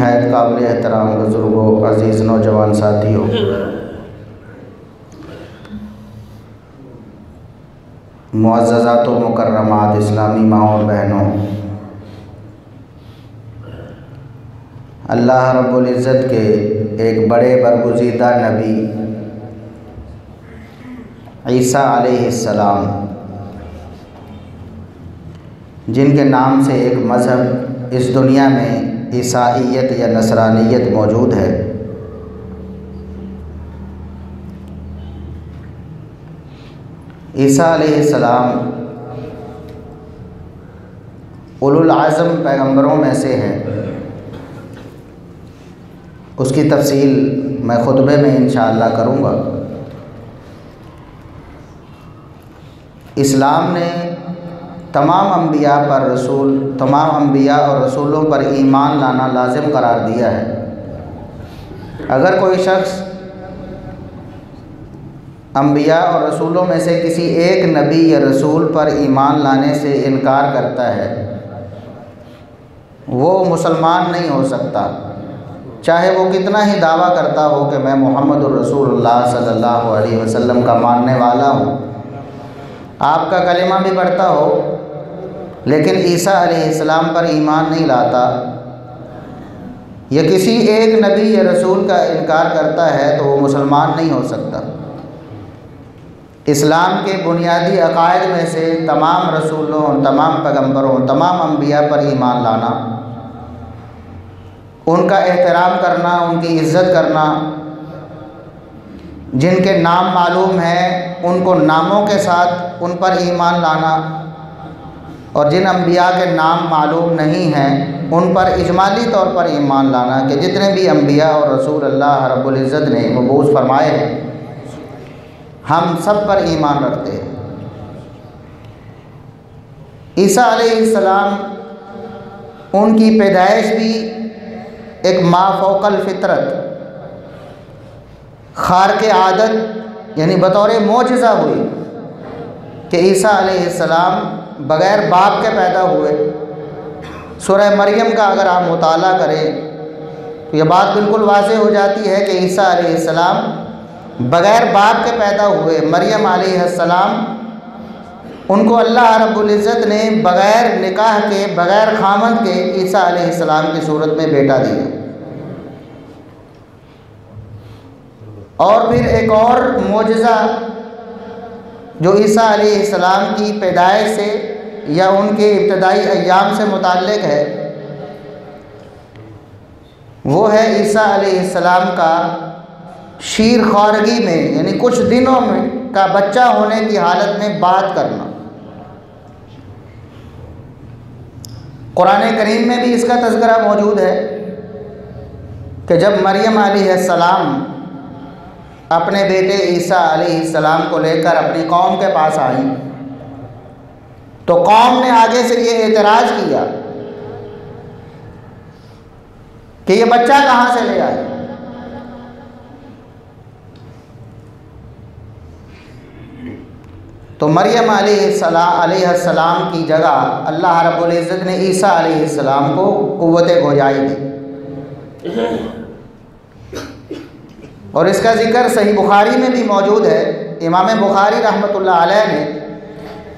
नहायत काबिल एहतराम बुज़ुर्गों, अज़ीज़ नौजवान साथियों, मुअज़्ज़ज़ात व मुकर्रमात इस्लामी माँ और बहनों, अल्लाह रब्बुल इज़्ज़त के एक बड़े बरगुज़ीदा नबी ईसा अलैहिस्सलाम, जिनके नाम से एक मज़हब इस दुनिया में ईसाईयत या नसरानियत मौजूद है, ईसा अलैहिस्सलाम उलुल आज़म पैगंबरों में से हैं। उसकी तफसील मैं खुतबे में इंशाअल्लाह करूँगा। इस्लाम ने तमाम अम्बिया पर तमाम अम्बिया और रसूलों पर ईमान लाना लाजिम करार दिया है। अगर कोई शख्स अम्बिया और रसूलों में से किसी एक नबी या रसूल पर ईमान लाने से इनकार करता है, वो मुसलमान नहीं हो सकता, चाहे वो कितना ही दावा करता हो कि मैं मोहम्मदुर रसूलुल्लाह सल्लल्लाहु अलैहि वसल्लम का मानने वाला हूँ, आपका कलिमा भी पढ़ता हो, लेकिन ईसा अलैहिस्सलाम पर ईमान नहीं लाता या किसी एक नबी या रसूल का इनकार करता है, तो वो मुसलमान नहीं हो सकता। इस्लाम के बुनियादी अक़ायद में से तमाम रसूलों, तमाम पैगंबरों, तमाम अम्बिया पर ईमान लाना, उनका एहतराम करना, उनकी इज़्ज़त करना, जिनके नाम मालूम हैं उनको नामों के साथ उन पर ईमान लाना, और जिन अम्बिया के नाम मालूम नहीं हैं उन पर इजमाली तौर पर ईमान लाना कि जितने भी अम्बिया और रसूल अल्लाह रब्बुल इज़्ज़त ने मबऊस फरमाए हैं, हम सब पर ईमान रखते हैं। ईसा अलैहिस्सलाम, उनकी पैदाइश भी एक माफ़ौक़ल फ़ितरत, ख़ारिक़ आदत यानी बतौर मोजज़ा हुई कि ईसा अलैहिस्सलाम बग़ैर बाप के पैदा हुए। सूरह मरियम का अगर आप मुताला करें तो यह बात बिल्कुल वाज़ेह हो जाती है कि ईसा अलैहिस्सलाम बग़ैर बाप के पैदा हुए। मरियम अलैहिस्सलाम, उनको अल्लाह रब्बुल इज़्ज़त ने बग़ैर निकाह के, बग़ैर खामद के ईसा अलैहिस्सलाम की सूरत में बेटा दिया। और फिर एक और मोजज़ा जो ईसा अलैहिस्सलाम की पैदाइश से या उनके इब्तदाई अय्याम से मुताल्लिक़ है, वो है ईसा अलैहिस्सलाम का शीर ख़ारगी में यानी कुछ दिनों में का बच्चा होने की हालत में बात करना। कुरान करीम में भी इसका तज़किरा मौजूद है कि जब मरियम अलैहिस्सलाम अपने बेटे ईसा अलैहिस्सलाम को लेकर अपनी कौम के पास आई, तो कौम ने आगे से ये एतराज़ किया कि ये बच्चा कहाँ से ले आए। तो मरियम अलैहिस्सलाम की जगह अल्लाह रब्बुल इज़्ज़त ने ईसा अलैहिस्सलाम को क़ुव्वत गोजाई दी, और इसका ज़िक्र सही बुखारी में भी मौजूद है। इमाम बुखारी रहमतुल्लाह अलैह ने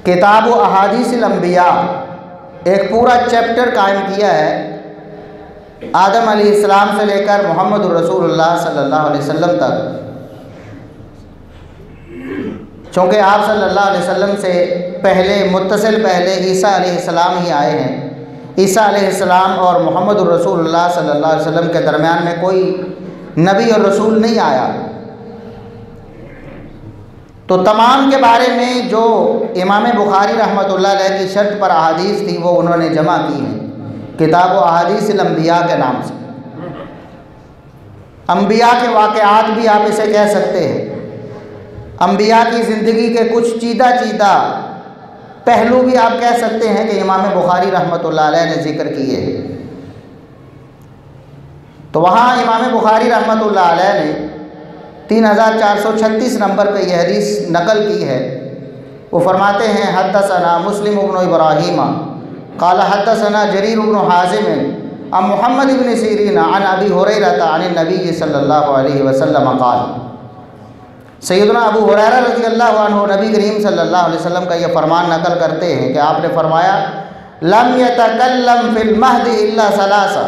किताब अहादीसिल अंबिया एक पूरा चैप्टर कायम किया है, आदम अलैहिस्सलाम से लेकर मोहम्मद रसूलुल्लाह सल्लल्लाहु अलैहि वसल्लम तक। चूँकि आप सल्लल्लाहु अलैहि वसल्लम से मुत्तसिल पहले ईसा अलैहिस्सलाम ही आए हैं, ईसा अलैहिस्सलाम और मोहम्मद रसूलुल्लाह सल्लल्लाहु अलैहि वसल्लम के दरमियान में कोई नबी और रसूल नहीं आया। तो तमाम के बारे में जो इमाम बुखारी रहमतुल्लाह अलैह की शर्त पर अहादीस थी, वो उन्होंने जमा की हैं किताब अहादीसिल अंबिया के नाम से। अंबिया के वाक़यात भी आप इसे कह सकते हैं। अंबिया की ज़िंदगी के कुछ चीदा पहलू भी आप कह सकते हैं कि इमाम बुखारी रहमतुल्लाह अलैह ने ज़िक्र किए हैं। तो वहाँ इमाम बुखारी रहमतुल्लाह अलैह ने 3436 नंबर पे यह हदीस नकल की है। वो फरमाते हैं हद्दसना मुस्लिम इब्न इब्राहीम क़ाल हद्दसना जरीर इब्न हाज़िम अन मुहम्मद इब्न सीरीन अन अबी हुरैरा अन नबी सल्लल्लाहु अलैहि वसल्लम क़ाल। सैयदना अबू हुरैरा रज़ियल्लाहु अन्हु नबी करीम सल्लल्लाहु अलैहि वसल्लम का यह फरमान नकल करते हैं कि आपने फरमाया, लम यतकल्लम फिल महदी इल्ला सलासा।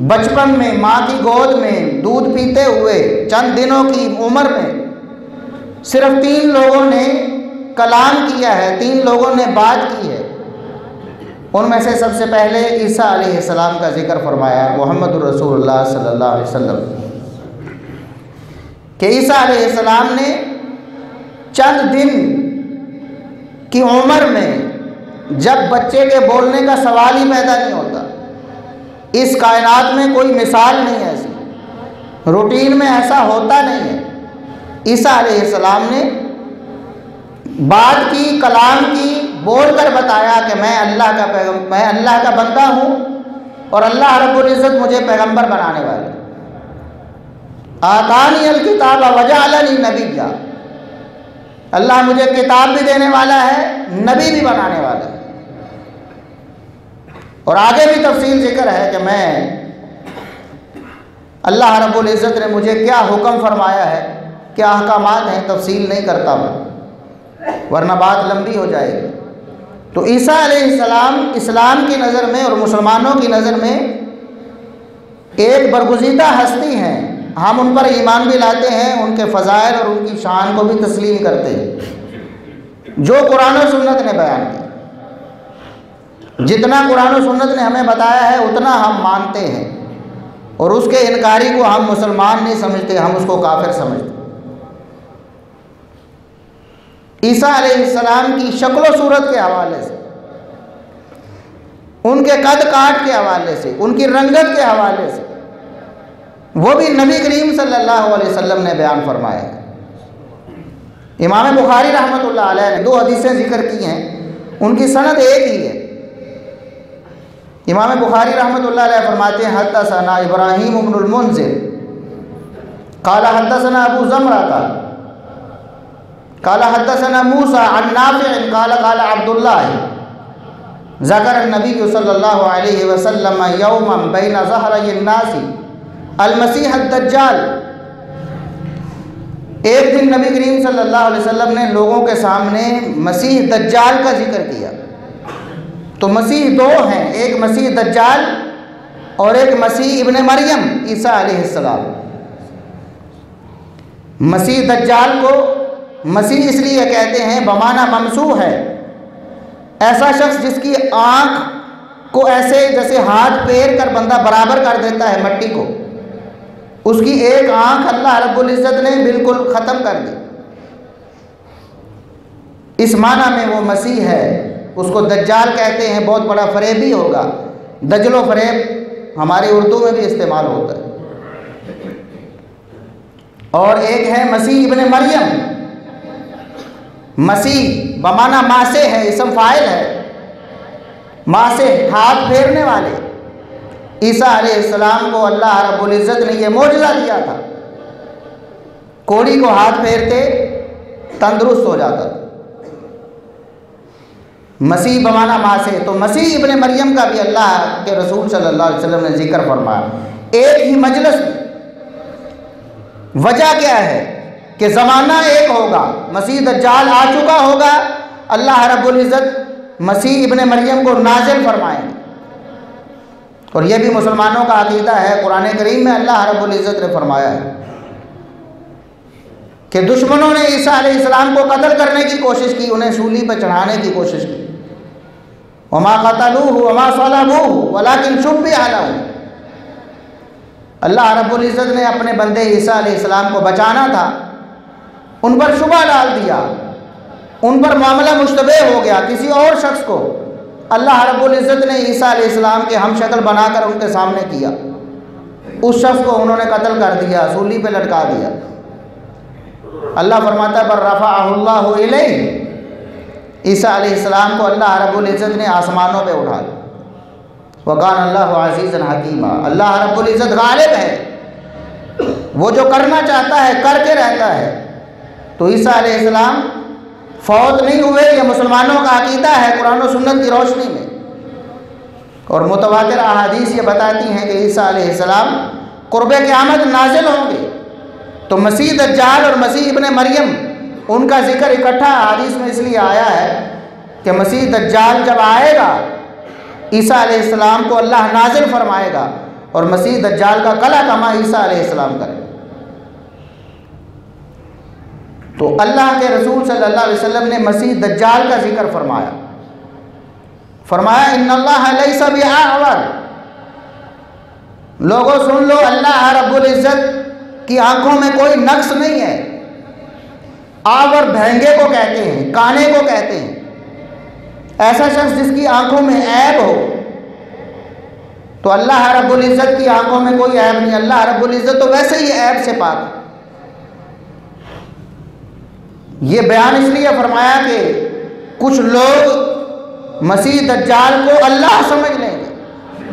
बचपन में माँ की गोद में दूध पीते हुए चंद दिनों की उम्र में सिर्फ 3 लोगों ने कलाम किया है, 3 लोगों ने बात की है। उनमें से सबसे पहले ईसा अलैहिस्सलाम का जिक्र फरमाया, मुहम्मदुर रसूलुल्लाह सल्लल्लाहु अलैहि वसल्लम, कि ईसा अलैहिस्सलाम ने चंद दिन की उम्र में, जब बच्चे के बोलने का सवाल ही पैदा नहीं होता, इस कायनात में कोई मिसाल नहीं है ऐसी, रूटीन में ऐसा होता नहीं है, ईसा अलैहिस्सलाम ने बात की, कलाम की, बोल कर बताया कि मैं अल्लाह का बंदा हूँ और अल्लाह रब्बुल इज़्ज़त मुझे पैगंबर बनाने वाले। आतानी अल किताब वजअलनी नबिय्या, अल्लाह मुझे किताब भी देने वाला है, नबी भी बनाने वाला है। और आगे भी तफसील जिक्र है कि मैं अल्लाह रब्बुल इज़्ज़त ने मुझे क्या हुक्म फरमाया है, क्या अहकामात हैं, तफसील नहीं करता मैं, वरना बात लंबी हो जाएगी। तो ईसा अलैहिस्सलाम इस्लाम की नज़र में और मुसलमानों की नज़र में एक बरगुज़ीदा हस्ती हैं। हम उन पर ईमान भी लाते हैं, उनके फ़ज़ाइल और उनकी शान को भी तस्लीम करते हैं जो कुरान और सुन्नत ने बयान किया। जितना कुरान और सुन्नत ने हमें बताया है उतना हम मानते हैं, और उसके इनकारी को हम मुसलमान नहीं समझते, हम उसको काफिर समझते। ईसा अलैहिस्सलाम की शक्ल सूरत के हवाले से, उनके कद काट के हवाले से, उनकी रंगत के हवाले से, वो भी नबी करीम सल्लल्लाहु अलैहि वसल्लम ने बयान फरमाया है। इमाम बुखारी रहमतुल्लाह अलैह ने 2 हदीसें जिक्र की हैं, उनकी सनद एक ही है। इमाम बुखारी रहमतुल्लाह अलैह फरमाते हैं, हद्दसना इब्राहीम इब्नुल मुंज़िर क़ाला हद्दसना अबू ज़मरा क़ाला हद्दसना मूसा अन नाफ़िअ क़ाला क़ाला अब्दुल्लाह ज़करा नबी सल्लल्लाहु अलैहि वसल्लम यौमन बैन ज़हरय नासी अल-मसीह अद-दज्जाल। एक दिन नबी करीम सल्लल्लाहु अलैहि वसल्लम ने लोगों के सामने मसीह दज्जाल का जिक्र किया। तो मसीह 2 हैं, एक मसीह दज्जाल और एक मसीह इब्ने मरियम ईसा अलैहिस्सलाम। मसीह दज्जाल को मसीह इसलिए कहते हैं बमाना ममसूह है, ऐसा शख्स जिसकी आँख को ऐसे जैसे हाथ पैर कर बंदा बराबर कर देता है मट्टी को, उसकी एक आँख अल्लाह रब्बुल इज़्ज़त ने बिल्कुल ख़त्म कर दी। इस माना में वो मसीह है, उसको दज्जाल कहते हैं। बहुत बड़ा फरेबी होगा, दजलो फरेब हमारी उर्दू में भी इस्तेमाल होता है। और एक है मसीह इब्ने मरियम, मसीह बमाना माँ से है, इसम फाइल है, माँ से हाथ फेरने वाले। ईसा अलैहिस्सलाम को अल्लाह रब्बुल इज़्ज़त ने यह मोजज़ा दिया था, कोढ़ी को हाथ फेरते तंदुरुस्त हो जाता था। मसीह बमाना माँ से, तो मसीह इब्ने मरियम का भी अल्लाह के रसूल सल्लल्लाहु अलैहि वसल्लम ने जिक्र फरमाया एक ही मजलिस में। वजह क्या है कि ज़माना एक होगा, मसीह दज्जाल आ चुका होगा, अल्लाह रब्बुल इज़्ज़त मसीह इब्ने मरियम को नाज़िल फरमाएंगे। और यह भी मुसलमानों का अक़ीदा है, कुरान करीम में अल्लाह रब्बुल इज़्ज़त ने फरमाया है कि दुश्मनों ने ईसा अलैहिस्सलाम को कत्ल करने की कोशिश की, उन्हें सूली पर चढ़ाने की कोशिश की। वमा क़तलूहु वमा सलबूहु वलाकिन शुब्बिह लहू। अल्लाह रब्बुल इज़्ज़त ने अपने बंदे ईसा अलैहिस्सलाम को बचाना था, उन पर शुबा डाल दिया, उन पर मामला मुश्तबे हो गया, किसी और शख्स को अल्लाह रब्बुल इज़्ज़त ने ईसा अलैहिस्सलाम के हम शक्ल बनाकर उनके सामने किया। उस शख्स को उन्होंने कत्ल कर दिया, सूली पे लटका दिया। अल्लाह फरमाता है, पर रफ़अहुल्लाहु इलैहि, ईसा अलैहिस्सलाम को अल्लाह रब्बुल इज़्ज़त ने आसमानों पे उठा लिया। वकान अल्लाहु अज़ीज़न हकीमा, अल्लाह रब्बुल इज़्ज़त गालिब है, वो जो करना चाहता है करके रहता है। तो ईसा अलैहिस्सलाम फौत नहीं हुए, यह मुसलमानों का अक़ीदा है कुरान और सुन्नत की रोशनी में। और मुतवातिर अहादीस ये बताती हैं कि ईसा अलैहिस्सलाम कुर्बे क़यामत नाजिल होंगे। तो मसीह दज्जाल और मसीह इब्ने मरियम, उनका जिक्र इकट्ठा अहादीस में इसलिए आया है कि मसीह दज्जाल जब आएगा, ईसा अलैहिस्सलाम को अल्लाह नाजिल फरमाएगा और मसीह दज्जाल का कला कमा ईसा अलैहिस्सलाम करें। तो अल्लाह के रसूल सल्लल्लाहु अलैहि वसल्लम ने मसीह दज्जाल का जिक्र फरमाया इन्नल्लाह लैसा बिअअवर, लोगों सुन लो, अल्लाह रब्बुल इज़्ज़त की आंखों में कोई नक्स नहीं है। आवर भैंगे को कहते हैं, काने को कहते हैं, ऐसा शख्स जिसकी आंखों में ऐब हो। तो अल्लाह रब्बुल इज़्ज़त की आंखों में कोई ऐब नहीं। अल्लाह रब्बुल इज़्ज़त तो वैसे ही ऐब से पाक है। ये बयान इसलिए फरमाया कि कुछ लोग मसीह दज्जाल को अल्लाह समझ लेंगे,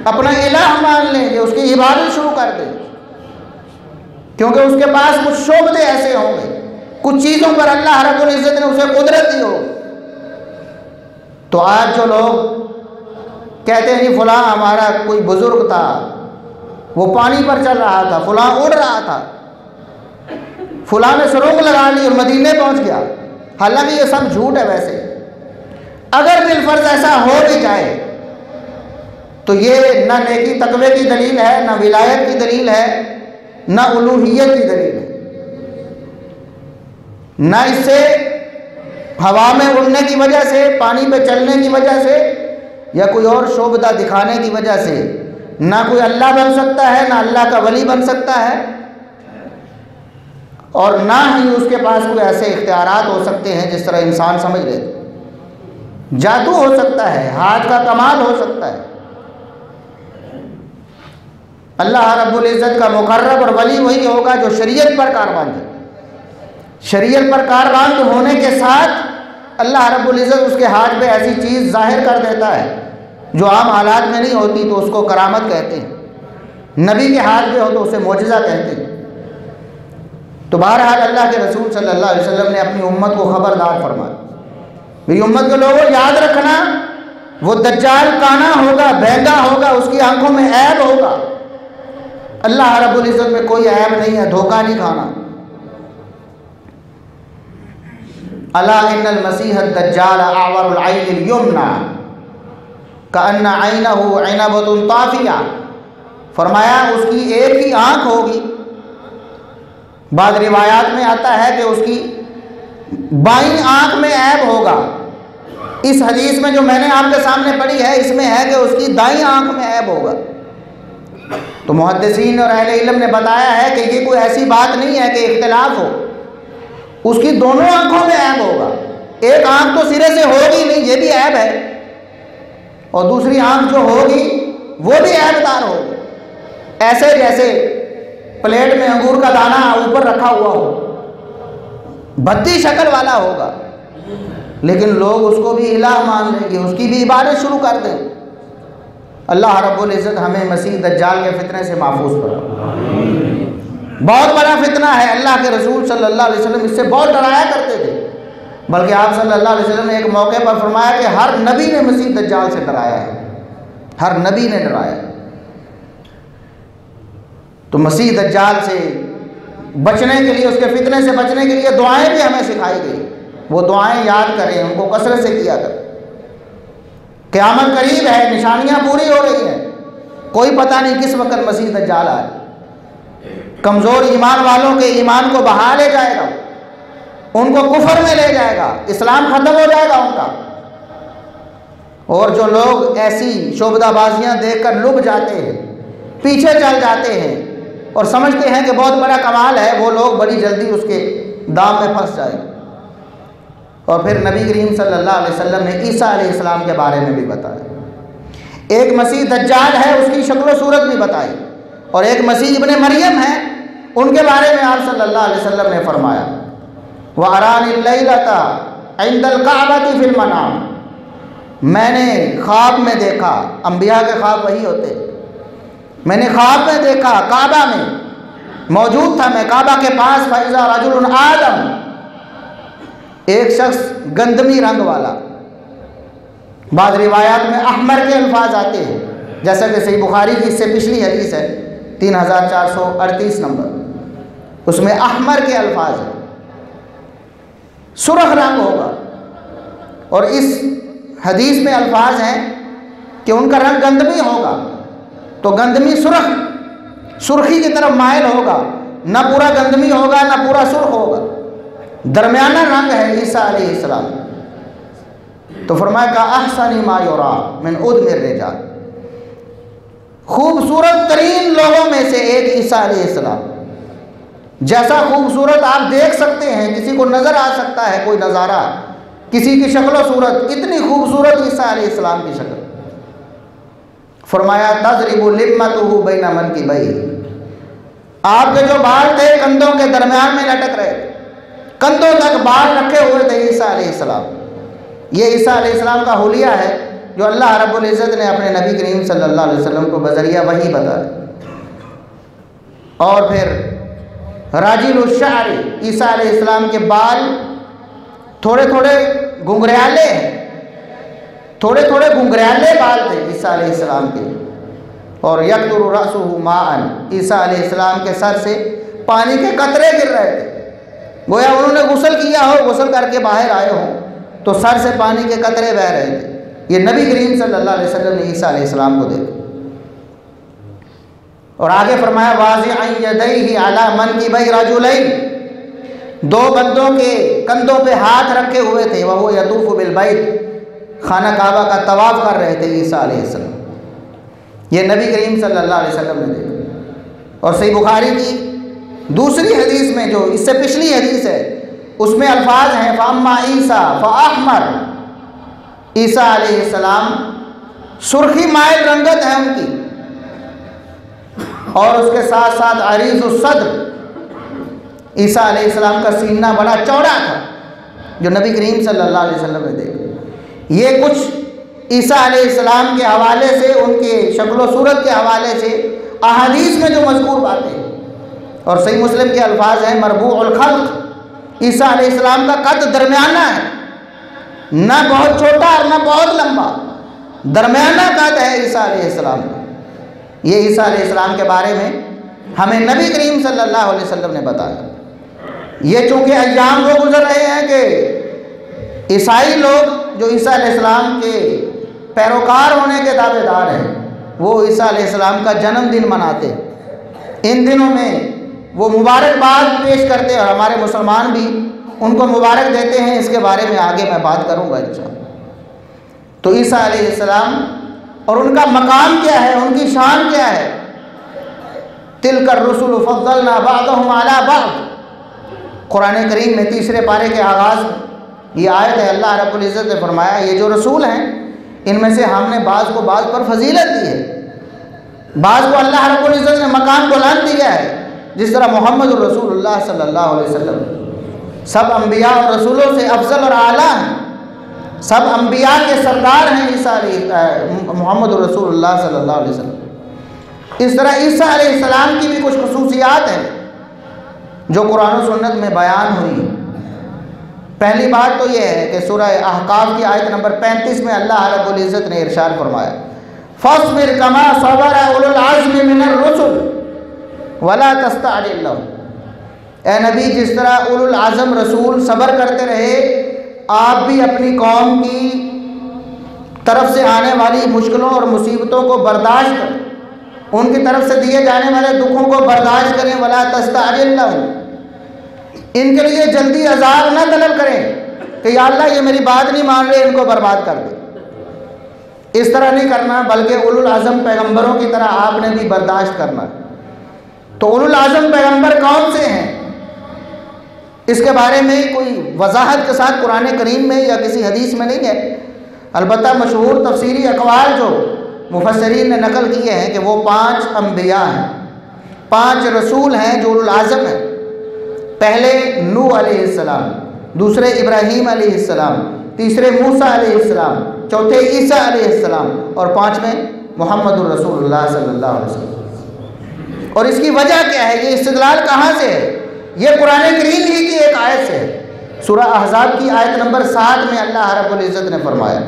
अपना इलाह मान लेंगे, उसकी इबादत शुरू कर देंगे, क्योंकि उसके पास कुछ शोबते ऐसे होंगे, कुछ चीज़ों पर अल्लाह रब्बुल इज़्ज़त ने उसे कुदरत दी हो। तो आज जो लोग कहते हैं जी फलां हमारा कोई बुज़ुर्ग था, वो पानी पर चल रहा था, फलां उड़ रहा था, फलां ने सुरंग लगा ली और मदीने पहुंच गया, हालांकि ये सब झूठ है। वैसे अगर बिलफर्ज ऐसा हो भी जाए तो ये ना नेकी तकवे की दलील है, ना विलायत की दलील है, ना उलूहियत की दलील है, ना इससे हवा में उड़ने की वजह से, पानी पे चलने की वजह से या कोई और शोभदा दिखाने की वजह से ना कोई अल्लाह बन सकता है, ना अल्लाह का वली बन सकता है, और ना ही उसके पास कोई ऐसे इख्तियारात हो सकते हैं जिस तरह इंसान समझ लेते। जादू हो सकता है, हाथ का कमाल हो सकता है। अल्लाह रब्बुल इज़्ज़त का मुकर्रब और वली वही होगा जो शरीयत पर कारबंद है। शरीयत पर कारबंद होने के साथ अल्लाह रब्बुल इज़्ज़त उसके हाथ पे ऐसी चीज़ जाहिर कर देता है जो आम हालात में नहीं होती, तो उसको करामत कहते हैं। नबी के हाथ में हो तो उसे मोजज़ा कहते हैं। तो बहरहाल अल्लाह के रसूल सल्लल्लाहु अलैहि वसल्लम ने अपनी उम्मत को खबरदार फरमाया, मेरी उम्मत के लोगों याद रखना, वो दज्जाल काना होगा, बहंगा होगा, उसकी आंखों में ऐब होगा। अल्लाह रब्बुल इज़्ज़त में कोई ऐब नहीं है, धोखा नहीं खाना। अला इन्नल मसीह दज्जाल आवरुल ऐनिल युमना कअन्ना ऐनहु ऐनबतुन ताफिया, फरमाया उसकी एक ही आंख होगी। बाद रिवायात में आता है कि उसकी बाईं आंख में ऐब होगा। इस हदीस में जो मैंने आपके सामने पढ़ी है, इसमें है कि उसकी दाईं आंख में ऐब होगा। तो मुहद्दिसीन और अहले इल्म ने बताया है कि ये कोई ऐसी बात नहीं है कि इख्तिलाफ हो, उसकी दोनों आंखों में ऐब होगा। एक आंख तो सिरे से होगी नहीं, ये भी ऐब है, और दूसरी आंख जो होगी वो भी ऐबदार होगी, ऐसे जैसे प्लेट में अंगूर का दाना ऊपर रखा हुआ हो, भद्दी शक्ल वाला होगा, लेकिन लोग उसको भी इलाह मान लेंगे, उसकी भी इबादत शुरू कर दें। अल्लाह रब्बुल इज़्ज़त हमें मसीह दज्जाल के फितने से महफूज करो। बहुत बड़ा फितना है, अल्लाह के रसूल सल्लल्लाहु अलैहि वसल्लम इससे बहुत डराया करते थे। बल्कि आप सल्लल्लाहु अलैहि वसल्लम ने एक मौके पर फरमाया कि हर नबी ने मसीह दज्जाल से डराया है, हर नबी ने डराया। तो मसीह दज्जाल से बचने के लिए, उसके फितने से बचने के लिए दुआएं भी हमें सिखाई गई। वो दुआएं याद करें, उनको कसरत से किया करें। क़यामत करीब है, निशानियां पूरी हो रही हैं, कोई पता नहीं किस वक्त मसीह दज्जाल आए। कमज़ोर ईमान वालों के ईमान को बहा ले जाएगा, उनको कुफर में ले जाएगा, इस्लाम ख़त्म हो जाएगा उनका। और जो लोग ऐसी शोबदाबाजियाँ देखकर लुभ जाते हैं, पीछे चल जाते हैं और समझते हैं कि बहुत बड़ा कमाल है, वो लोग बड़ी जल्दी उसके दाम में फंस जाएंगे। और फिर नबी करीम सल्लल्लाहु अलैहि वसल्लम ने ईसा अलैहिस्सलाम के बारे में भी बताया। एक मसीह दज्जाल है, उसकी शक्ल सूरत भी बताई, और एक मसीह इब्ने मरियम है, उनके बारे में आप सल्लल्लाहु अलैहि वसल्लम ने फरमाया, व अरानिल लैलता इंदल काबती फिल मनाम, मैंने ख्वाब में देखा, अंबिया के ख्वाब वही होते, मैंने ख्वाब में देखा, काबा में मौजूद था मैं, काबा के पास, फैज़ा रजुल आदम, एक शख्स गंदमी रंग वाला, बाद रिवायात में अहमर के अल्फाज आते हैं, जैसा कि सही बुखारी की इससे पिछली हदीस है 3438 नंबर, उसमें अहमर के अल्फाज हैं, सुर्ख रंग होगा। और इस हदीस में अल्फाज हैं कि उनका रंग गंदमी होगा, तो गंदमी सुर्खी की तरफ मायल होगा, ना पूरा गंदमी होगा ना पूरा सुर्ख होगा, दरमियाना रंग है ईसा अलैहिस्सलाम। तो फरमाया का अहसनी मा युरा मिन उद्मिर रिजाल, खूबसूरत तरीन लोगों में से एक ईसा अलैहिस्सलाम। जैसा खूबसूरत आप देख सकते हैं, किसी को नज़र आ सकता है कोई नज़ारा, किसी की शक्ल सूरत, इतनी खूबसूरत ईसा अलैहिस्सलाम की शक्ल। फरमाया तज़रिबु लिम्मतुहु बैना मनकिबैहि, आपके जो बाल थे कंधों के दरमियान में लटक रहे, कंधों तक बाल रखे हुए थे ईसा अलैहिस्सलाम। ये ईसा अलैहिस्सलाम का हुलिया है जो अल्लाह रब्बुल इज़्ज़त ने अपने नबी करीम सल्लल्लाहु अलैहि वसल्लम को बज़रिया वही बताया। और फिर राजिलुश शाअरी, ईसा अलैहिस्सलाम के बाल थोड़े थोड़े घुंघराले हैं, थोड़े थोड़े घुंघराले बाल थे ईसा अलैहिस्सलाम के। और यक़्तुरु रअसुहु माअन, ईसा अलैहिस्सलाम के सर से पानी के कतरे गिर रहे थे, गोया उन्होंने गुस्ल किया हो, गुस्ल करके बाहर आए हों तो सर से पानी के कतरे बह रहे थे। ये नबी करीम सल्लल्लाहु अलैहि वसल्लम ने ईसा अलैहिस्सलाम को देखा। और आगे फरमाया वाज़िअन यदैहि अला मनकिबै रजुलैन, दो बंदों के कंधों पे हाथ रखे हुए थे, वह यतूफ़ु बिल बैत, खाना काबा का तवाफ़ कर रहे थे ईसा अलैहिस्सलाम। ये नबी करीम सल्लल्लाहु अलैहि वसल्लम ने देखा। और सही बुखारी की दूसरी हदीस में, जो इससे पिछली हदीस है, उसमें अल्फाज हैं फ़अम्मा ईसा फ़अहमर, ईसा अलैहिस्सलाम सुर्खी माइल रंगत है उनकी, और उसके साथ साथ अरीज़ुस सद्र, ईसा अलैहिस्सलाम का सीना बड़ा चौड़ा था, जो नबी करीम सल्लल्लाहु अलैहि वसल्लम ने देखा। ये कुछ ईसा अलैहिस्सलाम के हवाले से, उनके शक्ल सूरत के हवाले से अहादीस में जो मज़कूर बातें। और सही मुस्लिम के अल्फाज हैं मरबूउल खल्क़, ईसा अलैहिस्सलाम का कद दरमियाना है, ना बहुत छोटा और ना बहुत लंबा, दरमियाना कद है ईसा अलैहिस्सलाम का। ये ईसा अलैहिस्सलाम के बारे में हमें नबी करीम सल्लल्लाहु अलैहि वसल्लम ने बताया। ये चूँकि अय्याम वो गुजर रहे हैं कि ईसाई लोग जो ईसा अलैहिस्सलाम के पैरोकार होने के दावेदार हैं, वो ईसा अलैहिस्सलाम का जन्मदिन मनाते। इन दिनों में वो मुबारकबाद पेश करते हैं और हमारे मुसलमान भी उनको मुबारक देते हैं। इसके बारे में आगे मैं बात करूँगा इंशाअल्लाह। तो ईसा अलैहिस्सलाम और उनका मकाम क्या है, उनकी शान क्या है। तिलकर रसूल फज़्ज़लना बअदहुम अला बअद, कुरान करीम में तीसरे पारे के आगाज़ में ये आयत है। अल्लाह रब्बुल इज़्ज़त ने फरमाया ये जो रसूल हैं इनमें से हमने बाज़ को बाज़ पर फजीलत दी है, बाज़ को अल्लाह रब्बुल इज़्ज़त ने मकाम बुलंद दिया है। जिस तरह मोहम्मद रसूलुल्लाह सल्लल्लाहु अलैहि वसल्लम सब अम्बिया और रसूलों से अफजल और आला हैं, सब अम्बिया के सरदार हैं ईसा मोहम्मद रसूलुल्लाह सल्लल्लाहु अलैहि वसल्लम। इस तरह ईसा अलैहिस्सलाम की भी कुछ खुसूसियात हैं जो कुरान और सुन्नत में बयान हुई। पहली बात तो यह है कि सूरह अहकाफ की आयत नंबर 35 में अल्लाह रब्बुल इज़्ज़त ने इरशाद फरमाया फ़स्बिर कमा सबरा उलुल अज़्मि मिनर रुसुल वला तस्तअजिल लहुम, ए नबी जिस तरह उलुल आज़म रसूल सब्र करते रहे, आप भी अपनी कौम की तरफ से आने वाली मुश्किलों और मुसीबतों को बर्दाश्त करें, उनकी तरफ से दिए जाने वाले दुखों को बर्दाश्त करें। वला तस्तअजिल लहुम, इनके लिए जल्दी अज़ाब न तलब करें कि या अल्लाह ये मेरी बात नहीं मान रहे, इनको बर्बाद कर दे। इस तरह नहीं करना, बल्कि उलुल आज़म पैगम्बरों की तरह आपने भी बर्दाश्त करना। तो उलुल आज़म पैगम्बर कौन से हैं, इसके बारे में कोई वजाहत के साथ कुरान करीम में या किसी हदीस में नहीं है। अलबत्ता मशहूर तफसीरी अक़वाल जो मुफस्सिरीन ने नकल किए हैं कि वो 5 अम्बिया हैं, 5 रसूल हैं जो उलुल आज़म हैं। पहले नूह अलैहिस्सलाम, दूसरे इब्राहीम अलैहिस्सलाम, तीसरे मूसा अलैहिस्सलाम, चौथे ईसा अलैहिस्सलाम और 5वें मोहम्मद रसूलुल्लाह सल्लल्लाहु अलैहि वसल्लम। और इसकी वजह क्या है, ये इस्तिदलाल कहाँ से है? ये कुरान करीम ही की एक आयत से है। सूरह अहज़ाब की आयत नंबर 7 में अल्लाह रब्बुल इज़्ज़त ने फरमाया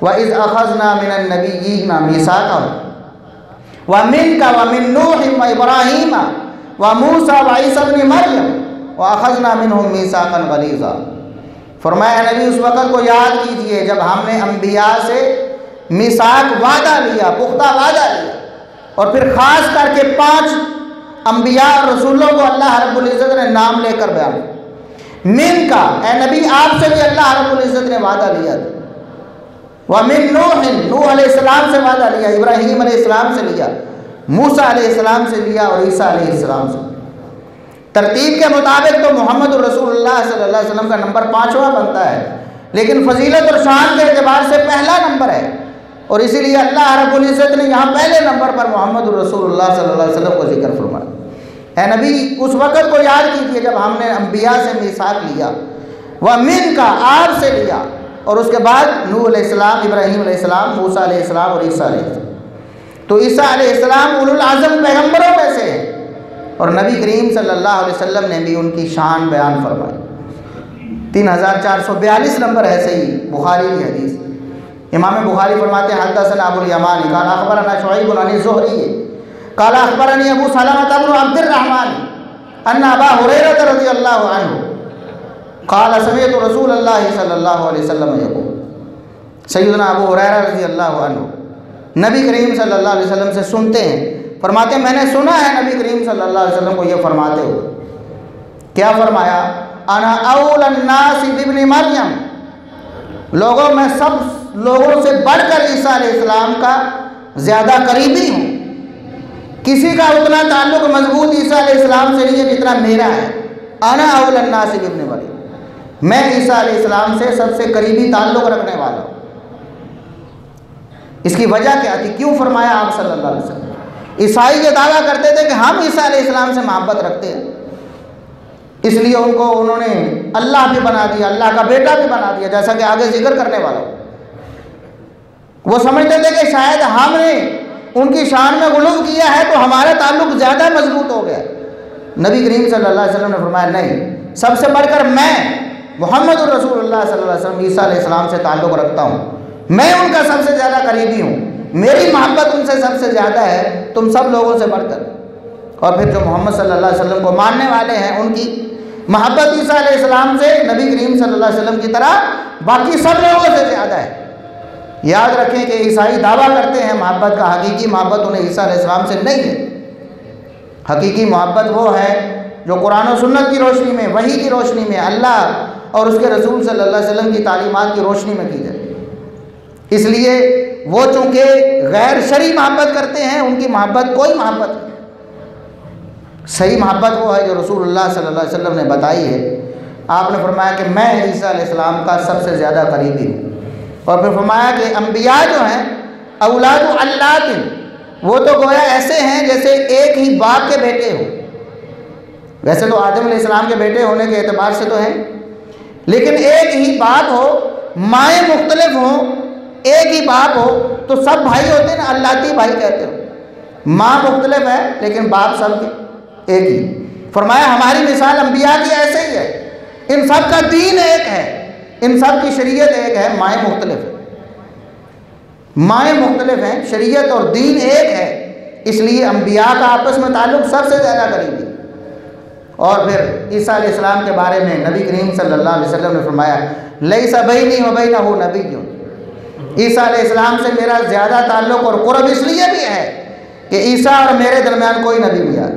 वइज़ अख़ज़ना मिनन नबिय्यीना मीसाक़हुम, व मिनका व मिन नूह व इब्राहीम व मूसा व ईसा इब्न मरियम व अखज़ना मिनहुम मीसाक़न गलीज़ा। फरमाया नबी उस वक़्त को याद कीजिए जब हमने अम्बिया से मिसाक वादा लिया, पुख्ता वादा लिया, और फिर ख़ास करके 5 अम्बिया और रसूलों को अल्लाह रब्बुल इज़्ज़त ने नाम लेकर बयान। मिन का ए नबी आपसे भी अल्लाह रब्बुल इज़्ज़त ने वादा लिया था। व मिन नूह अलैहिस्सलाम से वादा लिया, इब्राहीम अलैहिस्सलाम से लिया, मूसा अलैहिस्सलाम से लिया और ईसा अलैहिस्सलाम से। तरतीब के मुताबिक तो मोहम्मद रसूलुल्लाह सल्लल्लाहु अलैहि वसल्लम का नंबर 5वां बनता है, लेकिन फजीलत और शान के एतबार से पहला नंबर है, और इसीलिए अल्लाह रब्बुल इज़्ज़त ने यहाँ पहले नंबर पर मोहम्मद रसूलुल्लाह सल्लल्लाहु अलैहि वसल्लम को जिक्र फरमाया। है नबी उस वक़्त को याद कीजिए जब हमने अम्बिया से मीसाक लिया, व मिन का आपसे लिया, और उसके बाद नूह अलैहिस्सलाम, इब्राहीम अलैहिस्सलाम, मूसा अलैहिस्सलाम और ईसा अलैहिस्सलाम। तो ईसा अलैहिस्सलाम उलुल आज़म पैगम्बरों में से है, और नबी करीम सल्लल्लाहु अलैहि वसल्लम ने भी उनकी शान बयान फरमाई। 3442 नंबर है सही बुखारी की हदीस। इमाम बुखारी फरमाते हैं हद्दसना अबुल यमानी क़ाल अख़बरना शुअयब अन ज़ुहरी क़ाल अख़बरनी अबू सलमा इब्न अब्दुर्रहमान अन्ना अबा हुरैरा रज़ियल्लाहु अन्हु क़ाल समिअतु रसूलल्लाह सल्लल्लाहु अलैहि वसल्लम यक़ूल। सय्यदना अबू हुरैरा रज़ियल्लाहु अन्हु नबी करीम सल्लल्लाहु अलैहि वसल्लम से सुनते हैं, फरमाते हैं मैंने सुना है नबी करीम सल्लल्लाहु अलैहि वसल्लम को ये फरमाते हुए। क्या फरमाया? अना औलन नास बिब्नि मरियम, लोगों में सब लोगों से बढ़कर ईसा अलैहिस्सलाम का ज़्यादा करीबी हूँ। किसी का उतना ताल्लुक़ मजबूत ईसा अलैहिस्सलाम से नहीं है जितना मेरा है। अना औलन नास बिब्नि मरियम, मैं ईसा अलैहिस्सलाम से सबसे करीबी ताल्लुक़ रखने वाला हूँ। इसकी वजह क्या थी? क्यों फरमाया आप सल्लल्लाहु अलैहि वसल्लम? ईसाई ये दावा करते थे कि हम ईसा अलैहिस्सलाम से मोहब्बत रखते हैं, इसलिए उनको उन्होंने अल्लाह भी बना दिया, अल्लाह का बेटा भी बना दिया, जैसा कि आगे जिक्र करने वाला हूँ। वो समझते थे कि शायद हमने उनकी शान में गुलूव किया है तो हमारा ताल्लुक़ ज़्यादा मजबूत हो गया। नबी करीम सल्लल्लाहु अलैहि वसल्लम ने फरमाया नहीं, सबसे बढ़कर मैं मोहम्मद रसूलुल्लाह सल्लल्लाहु अलैहि वसल्लम ईसा अलैहिस्सलाम से ताल्लुक़ रखता हूँ, मैं उनका सबसे ज़्यादा करीबी हूँ, मेरी मोहब्बत उनसे सबसे ज़्यादा है तुम सब लोगों से बढ़कर। और फिर जो मोहम्मद सल्लल्लाहु अलैहि वसल्लम को मानने वाले हैं उनकी मोहब्बत ईसा अलैहिस्सलाम से नबी करीम सल्लल्लाहु अलैहि वसल्लम की तरह बाकी सब लोगों से ज़्यादा है। याद रखें कि ईसाई दावा करते हैं मोहब्बत का, हकीकी मोहब्बत उन्हें ईसा अलैहिस्सलाम से नहीं है। हकीकी मोहब्बत वो है जो कुरान और सुन्नत की रोशनी में, वही की रोशनी में, अल्लाह और उसके रसूल सल्लल्लाहु अलैहि वसल्लम की तालीमात की रोशनी में की जाए। इसलिए वो चूँकि गैर शरई मोहब्बत करते हैं, उनकी मोहब्बत कोई मोहब्बत नहीं। सही मोहब्बत वो है जो रसूलुल्लाह सल्लल्लाहु अलैहि वसल्लम ने बताई है। आपने फरमाया कि मैं ईसा अलैहिस्सलाम का सबसे ज़्यादा करीबी हूँ, और फिर फरमाया कि अम्बिया जो हैं औलाद अल्लातिन, वो तो गोया ऐसे हैं जैसे एक ही बाप के बेटे हो। वैसे तो आदम अलैहिस्सलाम के बेटे होने के एतबार से तो हैं, लेकिन एक ही बाप हो, माएँ मुख्तलिफ हों, एक ही बाप हो तो सब भाई होते हैं ना, अल्लाती भाई कहते हो। माँ मुख्तलिफ है लेकिन बाप सब एक ही। फरमाया हमारी मिसाल अम्बिया की ऐसे ही है, इन सब का दीन एक है, इन सब की शरीयत एक है, माएँ मुख्तलिफ है, माएँ मुख्तलिफ हैं, शरीयत और दीन एक है, इसलिए अम्बिया का आपस में ताल्लुक़ सबसे ज़्यादा करीबी। और फिर ईसा अलैहिस्सलाम के बारे में नबी करीम सल्लल्लाहु अलैहि वसल्लम ने फरमाया लैसा बैनी व बैनहु नबिय्युन, ईसा अलैहिस्सलाम से मेरा ज़्यादा ताल्लुक़ और क़ुर्ब इसलिए भी है कि ईसा और मेरे दरमियान कोई नबी नहीं आया।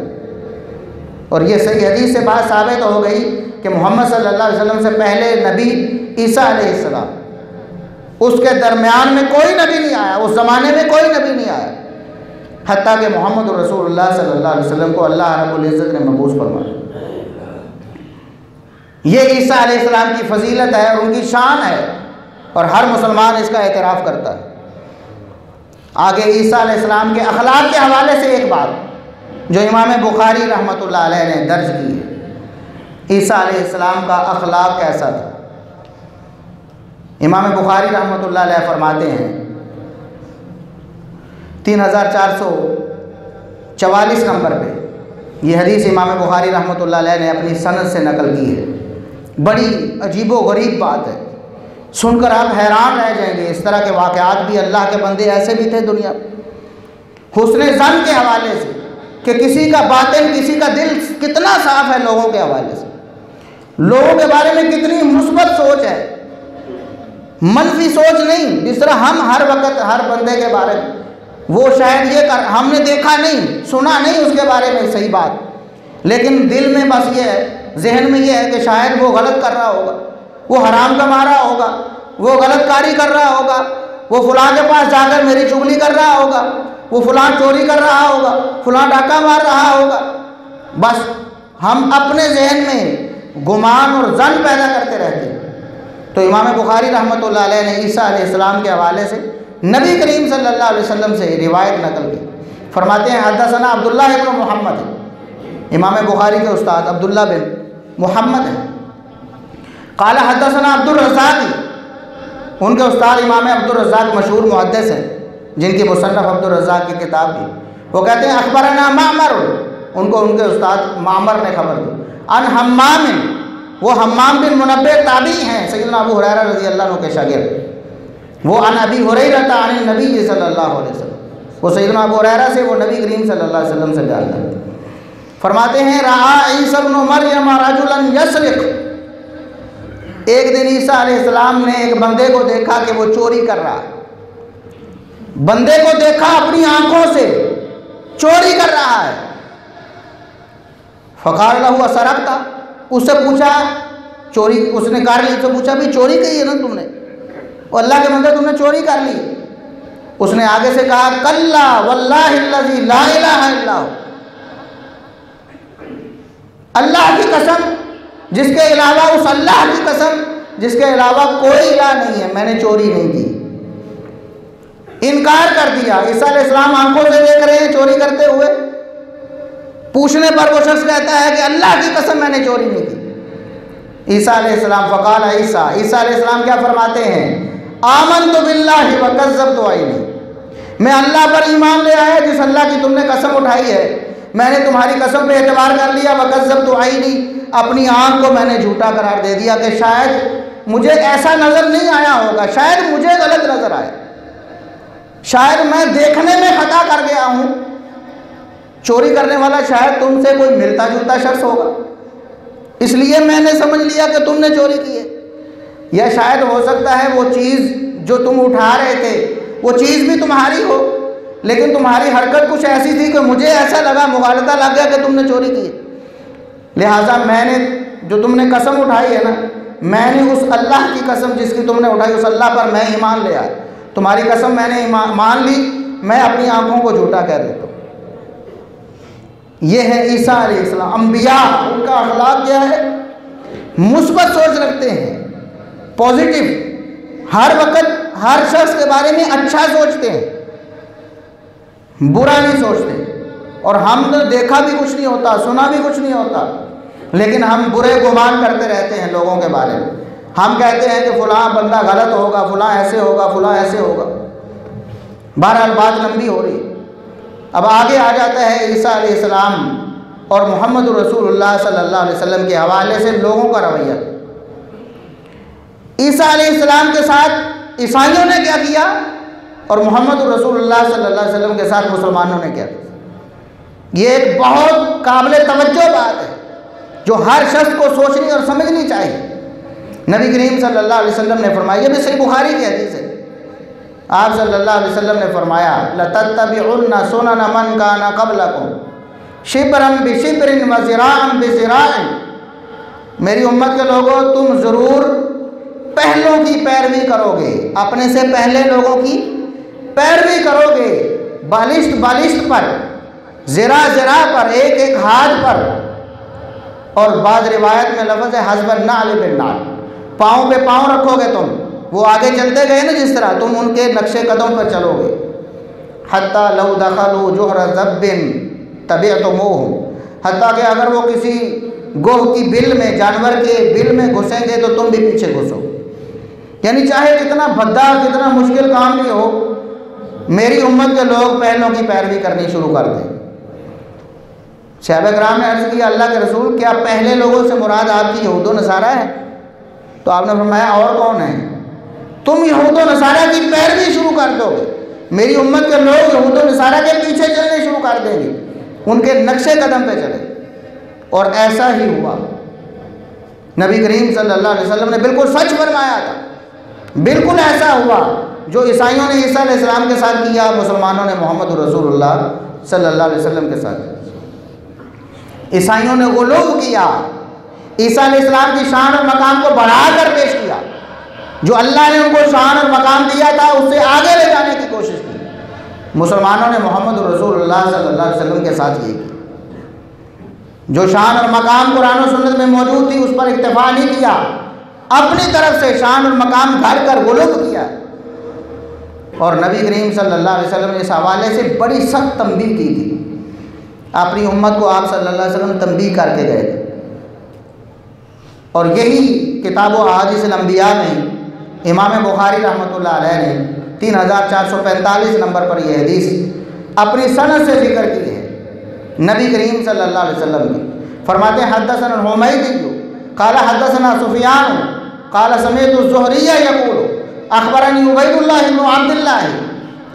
और ये सही हदीस से बात साबित हो गई कि मोहम्मद सल्लल्लाहु अलैहि वसल्लम से पहले नबी ईसा अलैहिस्सलाम, उसके दरमियान में कोई नबी नहीं आया, उस ज़माने में कोई नबी नहीं आया, हत्ता कि मोहम्मद रसूलुल्लाह सल्लल्लाहु अलैहि वसल्लम को अल्लाह रब्बुल इज़्ज़त ने मबूस फरमाया। ये ईसा अलैहिस्सलाम की फजीलत है और उनकी शान है, और हर मुसलमान इसका एतराफ़ करता है। आगे ईसा अलैहिस्सलाम के अखलाक के हवाले से एक बात जो इमाम बुखारी रहमतुल्लाह अलैह ने दर्ज की है, ईसा अलैहिस्सलाम का अखलाक कैसा था। इमाम बुखारी रहमतुल्लाह अलैह फरमाते हैं 3444 नंबर पे ये हदीस इमाम बुखारी रहमतुल्लाह अलैह ने अपनी सनद से नकल की है। बड़ी अजीबो गरीब बात है, सुनकर आप हैरान रह जाएंगे। इस तरह के वाक़यात भी, अल्लाह के बंदे ऐसे भी थे दुनिया। हुस्न ज़न के हवाले से कि किसी का बातिन, किसी का दिल कितना साफ है लोगों के हवाले से, लोगों के बारे में कितनी मुस्बत सोच है, मनफी सोच नहीं। जिस तरह हम हर वक्त हर बंदे के बारे में, वो शायद ये कर हमने देखा नहीं सुना नहीं उसके बारे में सही बात, लेकिन दिल में बस ये है, जहन में ये है कि शायद वो गलत कर रहा होगा, वो हराम कमा रहा होगा, वो गलत कारी कर रहा होगा, वो फलां के पास जाकर मेरी चुगली कर रहा होगा, वो फलां चोरी कर रहा होगा, फलां डाका मार रहा होगा। बस हम अपने जहन में गुमान और जन पैदा करते रहते हैं। तो इमाम बुखारी रहमतुल्लाह अलैह ने ईसा अलैहिस्सलाम के हवाले से नबी करीम सल्लल्लाहु अलैहि वसल्लम से रिवायत नकल की। फरमाते हैं हदसना अब्दुल्ला इब्न मोहम्मद, इमाम बुखारी के उस्ताद अब्दुल्ला बिन मोहम्मद हैं। काला हदसना अब्दुल रज़्ज़ाक़, उनके उस्ताद इमाम अब्दुल रज़्ज़ाक़ मशहूर मुहद्दिस हैं जिनकी मुसन्नफ़ अब्दुल रज़्ज़ाक़ की किताब भी। वो कहते हैं अख़बरना मामर, उनको उनके उस्ताद मामर ने खबर दी। अन हम्माम, वो हम्माम बिन मुनब्बे ताबी हैं, सय्यदना अबू हुरैरा रज़ियल्लाहु अन्हु के शागिर्द। वो अन अबी हुरैरा अन नबी सल्लल्लाहु अलैहि वसल्लम, वो सय्यदना अबू हुरैरा से वो नबी करीम सल्लल्लाहु अलैहि वसल्लम से बयान करते। फरमाते हैं रआ ईसा इब्न मरियम रजुलन यसरिक, एक दिन ईसा अलैहिस्सलाम ने एक बंदे को देखा कि वो चोरी कर रहा है। बंदे को देखा अपनी आंखों से चोरी कर रहा है। फ़क़ाल लहू असरक़ता, उससे पूछा चोरी, उसने कार ली तो पूछा भी चोरी की है ना तुमने, और अल्लाह के बंदे तुमने चोरी कर ली। उसने आगे से कहा कल्ला वल्लाहि अल्लज़ी ला इलाहा इल्ला हु, अल्लाह की कसम, जिसके अलावा, उस अल्लाह की कसम जिसके अलावा कोई इलाह नहीं है, मैंने चोरी नहीं की। इनकार कर दिया। ईसा अलैहिस्सलाम आंखों से देख रहे हैं चोरी करते हुए, पूछने पर वो शख्स कहता है कि अल्लाह की कसम मैंने चोरी नहीं की। ईसा अलैहिस्सलाम फ़क़ाल ईसा, ईसा अलैहिस्सलाम क्या फरमाते हैं आमनतु बिल्लाहि व कज़्ज़बतु अयनी, मैं अल्लाह पर ईमान ले आया जिस अल्लाह की तुमने कसम उठाई है, मैंने तुम्हारी कसम पे एतबार कर लिया। व कज़्ज़बतु अयनी, अपनी आँख को मैंने झूठा करार दे दिया कि शायद मुझे ऐसा नज़र नहीं आया होगा, शायद मुझे गलत नज़र आए, शायद मैं देखने में खता कर गया हूँ। चोरी करने वाला शायद तुमसे कोई मिलता जुलता शख्स होगा, इसलिए मैंने समझ लिया कि तुमने चोरी की है। या शायद हो सकता है वो चीज़ जो तुम उठा रहे थे वो चीज़ भी तुम्हारी हो, लेकिन तुम्हारी हरकत कुछ ऐसी थी कि मुझे ऐसा लगा, मुगालता लग गया कि तुमने चोरी की है। लिहाजा मैंने, जो तुमने कसम उठाई है ना, मैंने उस अल्लाह की कसम जिसकी तुमने उठाई, उस अल्लाह पर मैं ईमान ले आया। तुम्हारी कसम मैंने मान ली, मैं अपनी आंखों को झूठा कह देता हूँ। ये है ईसा अलैहिस्सलाम। अंबिया, उनका अखलाक क्या है, मुस्बत सोच रखते हैं, पॉजिटिव, हर वक्त हर शख्स के बारे में अच्छा सोचते हैं, बुरा नहीं सोचते। और हम तो देखा भी कुछ नहीं होता, सुना भी कुछ नहीं होता, लेकिन हम बुरे गुमान करते रहते हैं लोगों के बारे में। हम कहते हैं कि फ़लाँ बंदा गलत होगा, फ़लाँ ऐसे होगा, फ़लाँ ऐसे होगा। बहरहाल बात लंबी हो रही। अब आगे आ जाता है ईसा अलैहिस्सलाम और मोहम्मद रसूलुल्लाह सल्लल्लाहु अलैहि वसल्लम के हवाले से लोगों का रवैया। ईसा अलैहिस्सलाम के साथ ईसाइयों ने क्या किया और मोहम्मद रसूलुल्लाह सल्लल्लाहु अलैहि वसल्लम के साथ मुसलमानों ने क्या किया। ये एक बहुत काबिल तवज्जो बात है जो हर शख्स को सोचनी और समझनी चाहिए। नबी करीम सल्लल्लाहु अलैहि वसल्लम ने फरमाया, ये भी सही बुखारी की हदीस है, आप सल्लल्लाहु अलैहि वसल्लम ने फरमाया लतत्तबिउन्ना सुनन मन काना क़ब्लकुम शिब्रन बिशिब्रिन व ज़िराअन बिज़िराअन, मेरी उम्मत के लोगों तुम ज़रूर पहलों की पैरवी करोगे, अपने से पहले लोगों की पैरवी करोगे, बालिश्त बालिश्त पर, ज़िरा ज़िरा पर, एक एक हाथ पर, और बाद रिवायत में लफ्ज़ है हज़बन नाल बिन नाल, पाँव पे पाँव रखोगे तुम, वो आगे चलते गए ना जिस तरह, तुम उनके नक्शे कदम पर चलोगे। हत्ता लौ दखलू जुहर ज़ब्बिन तबिअतुमूह, हत्ता कि अगर वो किसी गोह की बिल में, जानवर के बिल में घुसेंगे तो तुम भी पीछे घुसो। यानी चाहे कितना भद्दा, कितना मुश्किल काम भी हो, मेरी उम्मत के लोग पहलों की पैरवी करनी शुरू कर दें। सहाबा किराम ने अर्ज़ किया अल्लाह के रसूल, क्या पहले लोगों से मुराद आपकी यहूद व नसारा है? तो आपने फरमाया और कौन है? तुम यहूद व नसारा की पैरवी शुरू कर दोगे, मेरी उम्मत के लोग यहूद और नसारा के पीछे चलने शुरू कर देंगे, उनके नक्शे कदम पे चले। और ऐसा ही हुआ। नबी करीम सल्लल्लाहु अलैहि वसल्लम ने बिल्कुल सच फरमाया था। बिल्कुल ऐसा हुआ जो ईसाइयों ने ईसा अलैहिस्सलाम के साथ किया, मुसलमानों ने मोहम्मद रसूलुल्लाह सल्लल्लाहु अलैहि वसल्लम के साथ। ईसाइयों ने गुलूव किया, ईसा अलैहिस्सलाम की शान और मकाम को बढ़ाकर पेश किया। जो अल्लाह ने उनको शान और मकाम दिया था उससे आगे ले जाने की कोशिश की। मुसलमानों ने मोहम्मद रसूलुल्लाह सल्लल्लाहु अलैहि वसल्लम के साथ ये की। जो शान और मकाम कुरान और सुन्नत में मौजूद थी उस पर इक्तफा नहीं किया, अपनी तरफ से शान और मकाम घर कर गुलूव किया। और नबी करीम सल्लल्लाहु अलैहि वसल्लम ने इस हवाले से बड़ी सख्त तंबीह की थी। अपनी उम्मत को आप सल्लल्लाहु अलैहि वसल्लम तंबीह करके गए थे। और यही किताब अहादीस अल-अंबिया में इमाम बुखारी रहमतुल्लाह अलैह ने 3445 नंबर पर यह हदीस अपनी सनद से जिक्र की है। नबी करीम सल्लल्लाहु अलैहि वसल्लम की फरमाते हैं, हद्दसना हुमैदी क़ाल हद्दसना सुफियान क़ाल समीअतु ज़ुहरिय्य यक़ूलु अख़बरनी उबैदुल्लाह इब्न अब्दुल्लाह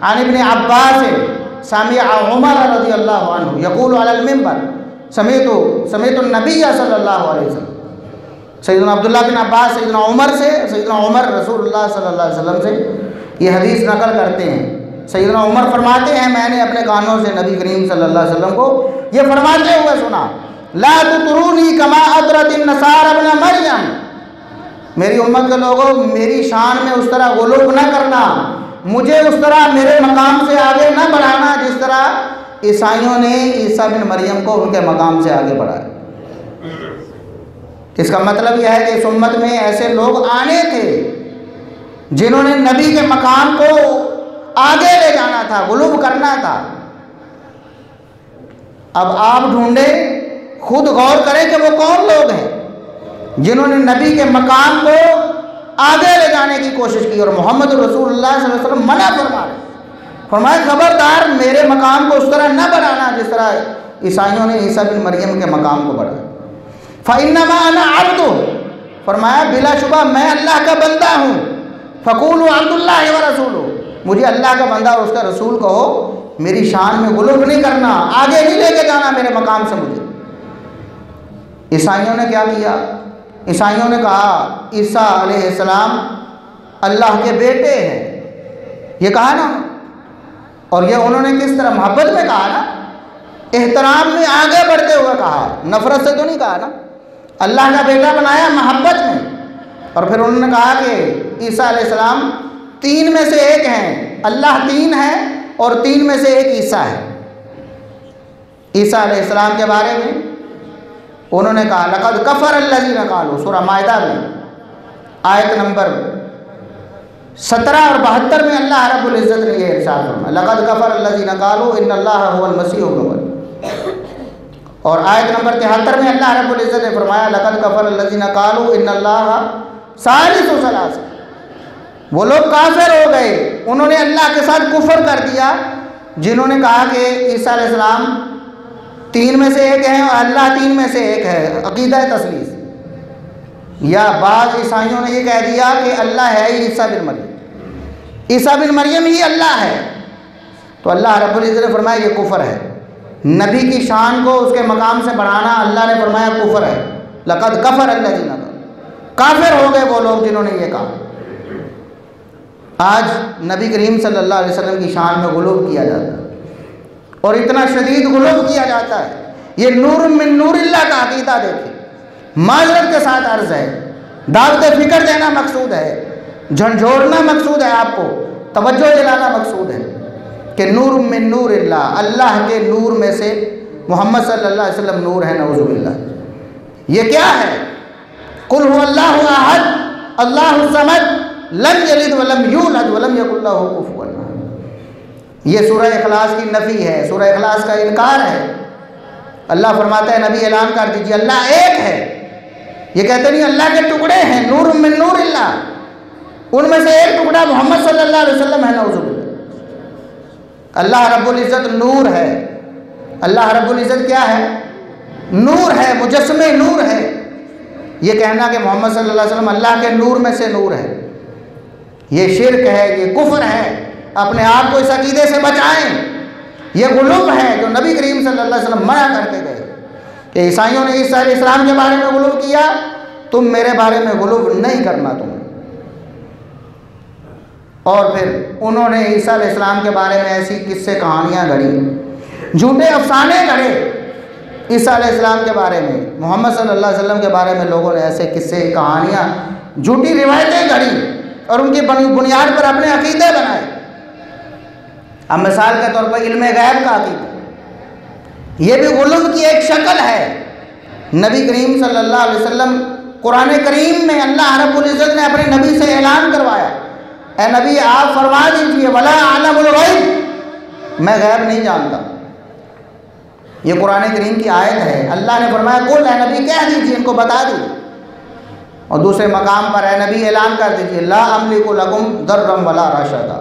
अन इब्न अब्बास समिअ उमर रज़ियल्लाहु अन्हु यक़ूलु अलल मिंबर समीअतु नबिय्य सल्लल्लाहु अलैहि वसल्लम। सैयदना अब्दुल्लाह बिन अब्बास सैयदना उमर से, सैयदना उमर रसूलुल्लाह सल्लल्लाहु अलैहि वसल्लम से ये हदीस नकल करते हैं। सैयदना उमर फरमाते हैं, मैंने अपने कानों से नबी करीम सल्लल्लाहु अलैहि वसल्लम को ये फरमाते हुए सुना, ला तुतरूनी कमा अतरतिन नसारा इब्न मरियम। मेरी उम्मत के लोगों, मेरी शान में उस तरह गुलूव न करना, मुझे उस तरह मेरे मकाम से आगे न बढ़ाना जिस तरह ईसाइयों ने ईसा बिन मरियम को उनके मकाम से आगे बढ़ाया। इसका मतलब यह है कि इस उम्मत में ऐसे लोग आने थे जिन्होंने नबी के मकाम को आगे ले जाना था, गुलूव करना था। अब आप ढूंढे, खुद गौर करें कि वो कौन लोग हैं जिन्होंने नबी के मकाम को आगे ले जाने की कोशिश की। और मोहम्मद रसूलुल्लाह सल्लल्लाहु अलैहि वसल्लम मना फरमाए, खबरदार मेरे मकाम को उस तरह न बढ़ाना जिस तरह ईसाइयों ने ईसा बिन मरियम के मकाम को बढ़ाया। फ़इन्नमा अना अब्दु, फरमाया बिलाशुबा मैं अल्लाह का बंदा हूँ। फ़क़ूलू अब्दुल्लाह व रसूलु, मुझे अल्लाह का बंदा और उसका रसूल कहो। मेरी शान में गुलूव नहीं करना, आगे नहीं लेके जाना मेरे मकाम से मुझे। ईसाइयों ने क्या किया? ईसाइयों ने कहा ईसा अलैहिस्सलाम अल्लाह के बेटे हैं, ये कहा ना। और ये उन्होंने किस तरह मोहब्बत में कहा ना, एहतराम में आगे बढ़ते हुए कहा, नफरत से तो नहीं कहा ना। अल्लाह का बेटा बनाया मोहब्बत में। और फिर उन्होंने कहा कि ईसा अलैहिस्सलाम तीन में से एक हैं, अल्लाह तीन है और तीन में से एक ईसा है। ईसा अलैहिस्सलाम के बारे में उन्होंने कहा लक़द कफ़र अल्लज़ीना क़ालू, सूरह माइदा में आयत नंबर 17 और 72 में अल्लाह रब्बुल इज़्ज़त ने यह इरशाद फरमाया, लक़द कफ़र अल्लज़ीना क़ालू इन्नल्लाह हुवल मसीह इब्न मरियम। और आयत नंबर 73 में अल्लाह रब्बुल इज़्ज़त ने फरमाया लक़द कफ़र अल्लज़ीना क़ालू इन्नल्लाह सालिसु सलासा। वो लोग काफिर हो गए, उन्होंने अल्लाह के साथ कुफ्र कर दिया जिन्होंने कहा कि ईसा अलैहिस्सलाम तीन में से एक है और अल्लाह तीन में से एक है, अक़ीदा तस्लीस। या बाज़ ईसाइयों ने ये कह दिया कि अल्लाह है ही ईसा बिन मरियम, ईसा बिन मरियम ही अल्लाह है। तो अल्लाह रब्बुल इज़्ज़त ने फरमाया ये कुफ्र है। नबी की शान को उसके मकाम से बढ़ाना अल्लाह ने फरमाया कुफ्र है। लक़द कफ़र अल्लज़ीना, काफिर हो गए वो लोग जिन्होंने ये कहा। आज नबी करीम सल्लल्लाहु अलैहि वसल्लम की शान में गुलूव किया जाता है और इतना शदीद गुलूव किया जाता है। ये नूर मिन नूरिल्लाह का अक़ीदा देखिए, माज़रत के साथ अर्ज़ है, दावत फ़िक्र देना मकसूद है, झंझोड़ना मकसूद है, आपको तवज्जो दिलाना मकसूद है कि नूर मिन नूरिल्लाह, अल्लाह के नूर में से मोहम्मद सल्लल्लाहु अलैहि वसल्लम नूर है, नऊज़ुबिल्लाह। ये क्या है? कुल हुवल्लाहु अहद अल्लाहु समद लम यलिद वलम यूलद वलम यकुल लहू कुफुवन अहद। ये सूरह इखलास की नफ़ी है, सूरह इखलास का इनकार है। अल्लाह फरमाता है नबी ऐलान कर दीजिए अल्लाह एक है। ये कहते नहीं अल्लाह के टुकड़े हैं, नूर मिन नूरिल्लाह, उनमें से एक टुकड़ा मोहम्मद सल्लल्लाहु अलैहि वसल्लम है, नऊज़ुबिल्लाह। अल्लाह रब्बुल इज़्ज़त नूर है। अल्लाह रब्बुल इज़्ज़त क्या है? नूर है, मुजस्समे नूर है। ये कहना कि मोहम्मद सल्लल्लाहु अलैहि वसल्लम अल्लाह के नूर में से नूर है, ये शिर्क है, ये कुफ्र है। अपने आप को इस अकीदे से बचाएं। ये गुलूब है जो नबी करीम सल्लल्लाहु अलैहि वसल्लम मना करके गए कि ईसाइयों ने ईसा अलैहिस्सलाम के बारे में गुलूब किया, तुम मेरे बारे में गुलूब नहीं करना तुम। और फिर उन्होंने ईसा अलैहिस्सलाम के बारे में ऐसी किस्से कहानियाँ गढ़ी, झूठे अफसाने गढ़े ईसा अलैहिस्सलाम के बारे में, मोहम्मद सल्लल्लाहु अलैहि वसल्लम के बारे में लोगों ने ऐसे किस्से कहानियाँ झूठी रिवायतें गढ़ी और उनकी बुनियाद पर अपने अकीदे बनाए। अब मिसाल के तौर पर इल्म गैब का अकीदा, ये भी गुलूब की एक शक्ल है। नबी करीम सल्लल्लाहु अलैहि वसल्लम कुरान करीम में अल्लाह रब्बुल इज़्ज़त ने अपने नबी से ऐलान करवाया, ए नबी आप फरमा दीजिए वला आलमुल गैब, मैं गैब नहीं जानता। ये कुरान करीम की आयत है। अल्लाह ने फरमाया कुल ए नबी कह दीजिए, इनको बता दीजिए। और दूसरे मकाम पर ए नबी ऐलान कर दीजिए ला अमलिकु लकुम दर्रम वला रशदा,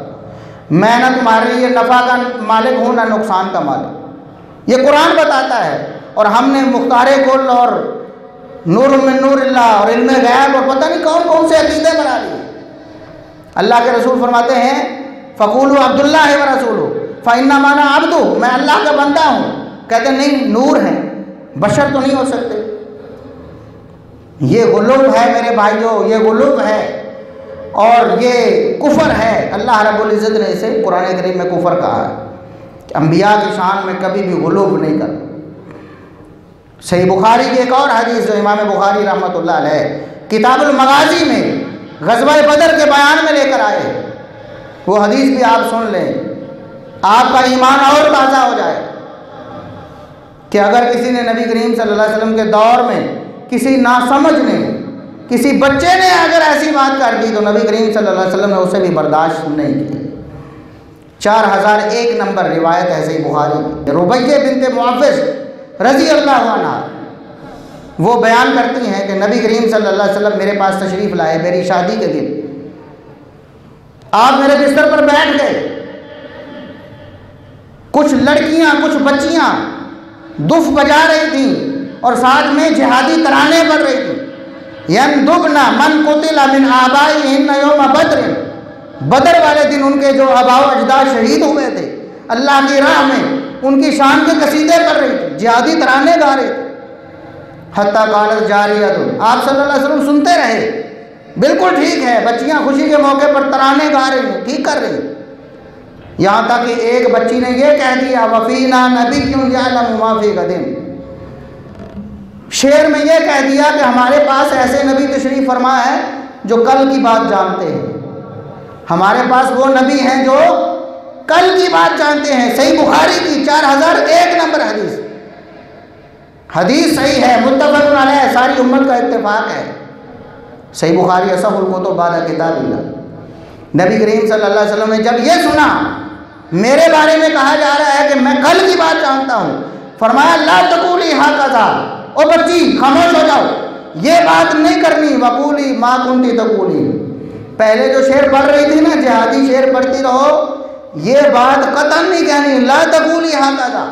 मैं ना तुम्हारे लिए नफ़ा का मालिक हूँ ना नुकसान का मालिक। ये कुरान बताता है। और हमने मुख्तारे कुल और नूर मिन नूरिल्लाह और इल्म गैब और पता नहीं कौन कौन से अकीदे बना लिए। अल्लाह के रसूल फरमाते हैं फ़क़ूलू अब्दुल्लाह व रसूलू फ़इन्ना माना अब्दु, मैं अल्लाह का बंदा हूँ। कहते नहीं, नूर हैं, बशर तो नहीं हो सकते। ये गुलूब है मेरे भाइयों, ये गुलूब है और ये कुफर है। अल्लाह रब्बुल इज़्ज़त ने इसे कुरान करीम में कुफर कहा है कि अंबिया की शान में कभी भी गुलूब नहीं करना। सही बुखारी की एक और हदीस जो इमाम बुखारी रहमतुल्लाह अलैह किताबुल मगाज़ी में ग़ज़वा बदर के बयान में लेकर आए, वो हदीस भी आप सुन लें, आपका ईमान और ताज़ा हो जाए कि अगर किसी ने नबी करीम सल्लल्लाहु अलैहि वसल्लम के दौर में किसी नासमझ ने, किसी बच्चे ने अगर ऐसी बात कर दी तो नबी करीम सल्लल्लाहु अलैहि वसल्लम ने उसे भी बर्दाश्त नहीं किया। 4001 नंबर रिवायत है सही बुखारी की। रुबैया बिन्ते मुअव्विज़ रज़ी अल्लाह अन्हा वो बयान करती हैं कि नबी करीम सल्लल्लाहु अलैहि वसल्लम मेरे पास तशरीफ़ लाए मेरी शादी के दिन। आप मेरे बिस्तर पर बैठ गए, कुछ लड़कियां कुछ बच्चियां दुफ बजा रही थीं और साथ में जिहादी तराने पढ़ रही थी। यंदुबना मन कुतिला मिन आबाइहिन्ना यौम बद्र, बदर वाले दिन उनके जो आबाओ अजदाद शहीद हुए थे अल्लाह की राह में, उनकी शान के कसीदे पढ़ रही थी, जिहादी तराने गा रही थी। हत्ता कालत जारियतुन, आप सल्लल्लाहु अलैहि वसल्लम सुनते रहे, बिल्कुल ठीक है, बच्चियां खुशी के मौके पर तराने गा रही हैं, ठीक कर रही हैं। यहाँ तक कि एक बच्ची ने यह कह दिया वफ़ीना नबिय्युन यअलमु मा फ़ी गदिन, शेर में यह कह दिया कि हमारे पास ऐसे नबी तशरीफ़ फरमा है जो कल की बात जानते हैं। हमारे पास वो नबी हैं जो कल की बात जानते हैं। सही बुखारी की 4001 नंबर हदीस, हदीस सही है, मुत्तफ़क़ुन अलैह, सारी उम्मत का इत्तेफाक है। सही बुखारी असहुल कुतुब बादा किताबिल्लाह। नबी करीम सल्लल्लाहु अलैहि वसल्लम ने जब ये सुना मेरे बारे में कहा जा रहा है कि मैं कल की बात जानता हूँ, फरमाया ला तक़ूली हाकज़ा, ओ बच्ची खामोश हो जाओ, ये बात नहीं करनी। वक़ूली मा कुंती तक़ूली, पहले जो शेर पढ़ रही थी ना, जिहादी शेर पढ़ती रहो, ये बात कतन नहीं कहनी। ला तक़ूली हाकज़ा,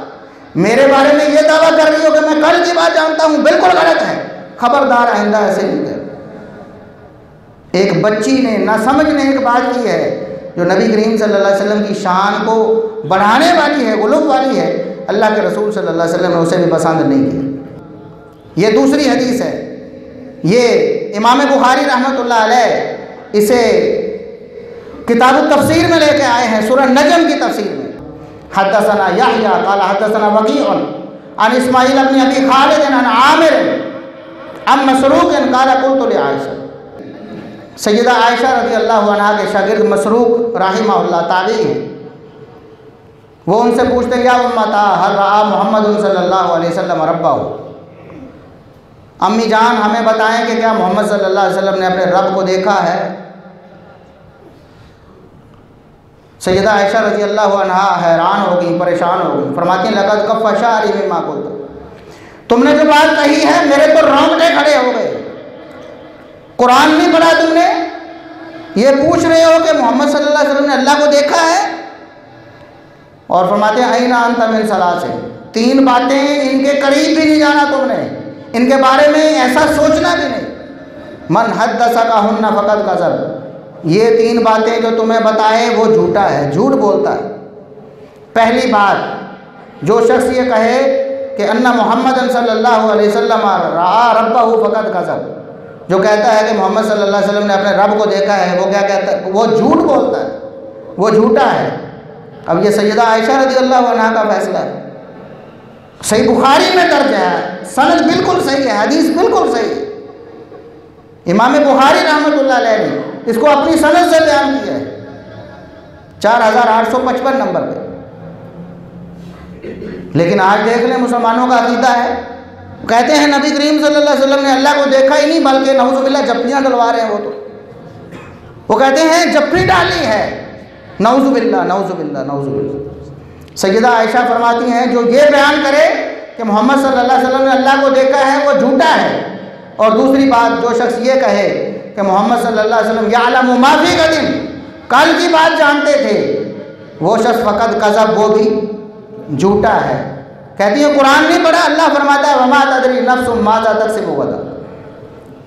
मेरे बारे में ये दावा कर रही हो कि मैं कल की बात जानता हूँ, बिल्कुल गलत है, खबरदार आइंदा ऐसे नहीं कर। एक बच्ची ने ना समझने एक बात की है जो नबी करीम सल्लल्लाहु अलैहि वसल्लम की शान को बढ़ाने वाली है, गुलूब वाली है। अल्लाह के रसूल सल्लल्लाहु अलैहि वसल्लम ने उसे भी पसंद नहीं किया। ये दूसरी हदीस है, ये इमाम बुखारी रहमतुल्लाह अलैह इसे किताब तफसीर में लेके आए हैं, सूरह नजम की तफसीर में। हद्दसना यहया क़ाला हद्दसना वकीअन अन इस्माईल इब्न अबी खालिद अन आमिर अन मसरूक़ क़ाला क़ुल्तु लि आयशा, सैयदा आयशा रज़ी अल्लाह अन्हा के शागिर्द मसरूक़ रहिमहुल्लाह ताबी हैं। वो उनसे पूछते हैं या उम्मता हल रआ मोहम्मद सल्लल्लाहु अलैहि वसल्लम रब्बहू, अम्मी जान हमें बताएं कि क्या मोहम्मद सल्लल्लाहु अलैहि वसल्लम ने अपने रब को देखा है। सैयदा आयशा रज़ी अल्लाह अन्हा हैरान हो गई, परेशान हो गई। फरमाती हैं लक़द कफ़्फ़ा शाअरी मिम्मा क़ुल्त, तुमने जो बात कही है मेरे तो रोंगटे खड़े हो गए। कुरान नहीं पढ़ा तुमने, ये पूछ रहे हो कि मोहम्मद सल्लल्लाहु अलैहि वसल्लम ने अल्लाह को देखा है। और फरमाते हैं अयना अंत मिन सलासे, 3 बातें इनके करीब भी नहीं जाना तुमने, इनके बारे में ऐसा सोचना भी नहीं। मन हद्दसका हुन्ना फ़क़द कज़ब, ये 3 बातें जो तुम्हें बताए वो झूठा है, झूठ बोलता है। पहली बात, जो शख्स ये कहे कि अन्ना मोहम्मदन सल्लल्लाहु अलैहि वसल्लम रआ रब्बहु फ़क़द कज़ब, जो कहता है कि मोहम्मद सल्लल्लाहु अलैहि वसल्लम ने अपने रब को देखा है, वो क्या कहता है? वो झूठ बोलता है, वो झूठा है। अब ये सैयदा आयशा रज़ियल्लाहु अन्हा का फैसला है, सही बुखारी में दर्ज है, सनद बिल्कुल सही है, हदीस बिल्कुल सही है। इमाम बुखारी रहमतुल्लाह अलैह ने इसको अपनी सनद से बयान किया है 4855 नंबर पे। लेकिन आज देख लें मुसलमानों का अकीदा है, कहते हैं नबी करीम सल्लल्लाहु अलैहि वसल्लम ने अल्लाह को देखा ही नहीं, बल्कि नऊज़ुबिल्लाह जप्पियाँ डलवा रहे हैं। वो कहते हैं जप्पी डाली है, नऊज़ुबिल्लाह नऊज़ुबिल्लाह नऊज़ुबिल्लाह। सैयदा आयशा फरमाती हैं जो ये बयान करे कि मोहम्मद सल्लल्लाहु अलैहि वसल्लम ने अल्लाह को देखा है वो झूठा है। और दूसरी बात, जो शख्स ये कहे कि मोहम्मद सल्लल्लाहु अलैहि वसल्लम यअलमु मा फ़ी गदिन, कल की बात जानते थे, वो शख्स फ़क़द कज़ब, वो भी झूठा है। कहती है कुरान नहीं पढ़ा, अल्लाह फरमाता है वमा तदरी नफ्सुम माज़ा तक्सिबु गदा,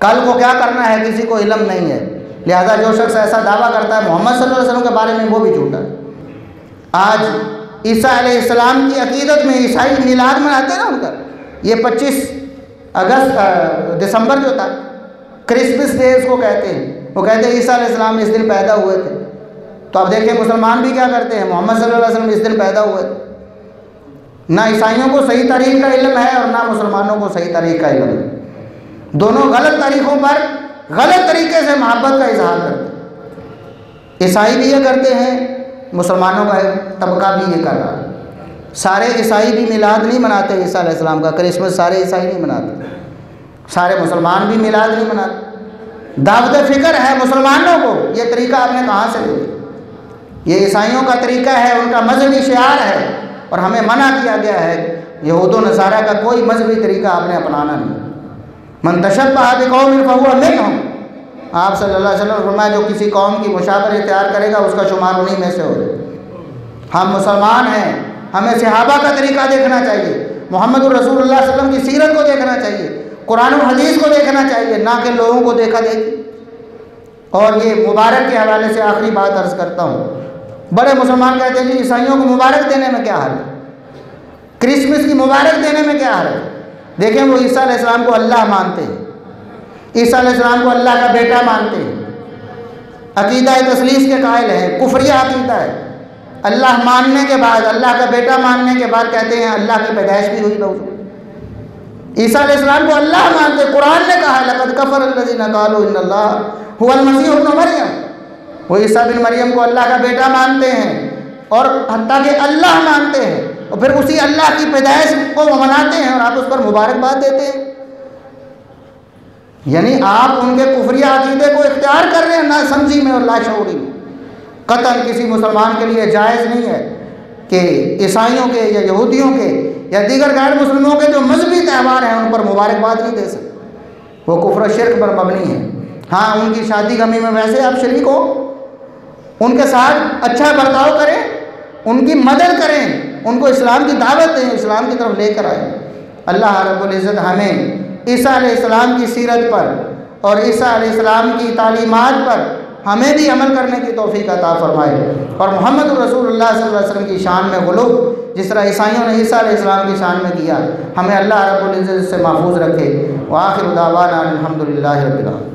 कल को क्या करना है किसी को इल्म नहीं है। लिहाजा जो शख्स ऐसा दावा करता है मोहम्मद सल्लल्लाहु अलैहि वसल्लम के बारे में, वो भी झूठा है। आज ईसा अलैहिस्सलाम की अकीदत में ईसाई मिलाद मनाते हैं ना उनका, ये 25 दिसंबर जो था क्रिसमस डे इसको कहते हैं। वो कहते हैं ईसा अलैहिस्सलाम इस दिन पैदा हुए थे। तो अब देखें मुसलमान भी क्या करते हैं, मोहम्मद सल्लल्लाहु अलैहि वसल्लम इस दिन पैदा हुए थे। ना ईसाइयों को सही तारीख का इल्म है और ना मुसलमानों को सही तारीख का इल्म है। दोनों गलत तारीखों पर गलत तरीके से मोहब्बत का इजहार करते हैं। ईसाई भी ये करते हैं, मुसलमानों का तबका भी ये कर रहा है। सारे ईसाई भी मिलाद नहीं मनाते ईसा अलैहिस्सलाम का, क्रिसमस सारे ईसाई नहीं मनाते, सारे मुसलमान भी मिलाद नहीं मनाते। दावत फ़िक्र है मुसलमानों को, ये तरीका आपने कहाँ से लिया? ये ईसाइयों का तरीका है, उनका मजहबी शिआर है और हमें मना किया गया है। यहूद व नसारा का कोई मजहबी तरीका आपने अपनाना नहीं। मन तशब्बह बिक़ौमिन फहुवा मिनहुम, आप सल्लल्लाहु अलैहि वसल्लम फरमाया जो किसी कौम की मुशाबहत इख्तियार करेगा उसका शुमार उन्हीं में से हो जाए। हम मुसलमान हैं, हमें सहाबा का तरीका देखना चाहिए, मोहम्मद रसूलुल्लाह सल्लल्लाहु अलैहि वसल्लम की सीरत को देखना चाहिए, कुरान और हदीस को देखना चाहिए, ना कि लोगों को देखा देखी। और ये मुबारक के हवाले से आखिरी बात अर्ज़ करता हूँ। बड़े मुसलमान कहते हैं कि ईसाइयों को मुबारक देने में क्या हर्ज है, क्रिसमस की मुबारक देने में क्या हर्ज है। देखें वो ईसा अलैहिस्सलाम को अल्लाह मानते हैं, ईसा अलैहिस्सलाम को अल्लाह का बेटा मानते हैं, अकीदा तसलीस के कायल हैं, कुफरिया अकीदा है। अल्लाह मानने के बाद, अल्लाह का बेटा मानने के बाद कहते हैं अल्लाह की पैदाइश भी हुई ना। ईसा अलैहिस्सलाम को अल्लाह मानते, कुरान ने कहा लक़द कफ़र अल्लज़ीना क़ालू इन्नल्लाह हुवल मसीह इब्नु मरियम, वो ईसा बिन मरियम को अल्लाह का बेटा मानते हैं और हत्ता कि अल्लाह मानते हैं, और फिर उसी अल्लाह की पैदाइश को मनाते हैं और आप उस पर मुबारकबाद देते हैं। यानी आप उनके कुफरिया अकीदे को इख्तियार कर रहे हैं ना समझी में और लाशऊरी में। कतन किसी मुसलमान के लिए जायज़ नहीं है कि ईसाइयों के या यहूदियों के या दीगर गैर मुस्लिमों के जो मजहबी त्यौहार हैं उन पर मुबारकबाद नहीं दे सकते, वो कुफ्र शिर्क पर मबनी है। हाँ, उनकी शादी गमी में वैसे आप शरीक हो, उनके साथ अच्छा बर्ताव करें, उनकी मदद करें, उनको इस्लाम की दावत दें, इस्लाम की तरफ लेकर आए। अल्लाह रब्बुल इज़्ज़त हमें ईसा अलैहिस्सलाम की सीरत पर और ईसा अलैहिस्सलाम की तालीमात पर हमें भी अमल करने की तौफीक अता फरमाए और मोहम्मद रसूलुल्लाह सल्लल्लाहु अलैहि वसल्लम की शान में गुलूब जिस तरह ईसाइयों ने ईसा अलैहिस्सलाम की शान में किया, हमें अल्लाह रब्बुल इज़्ज़त से महफूज रखे। व आखिर दावाना अल्हम्दुलिल्लाहि रब्बिल आलमीन।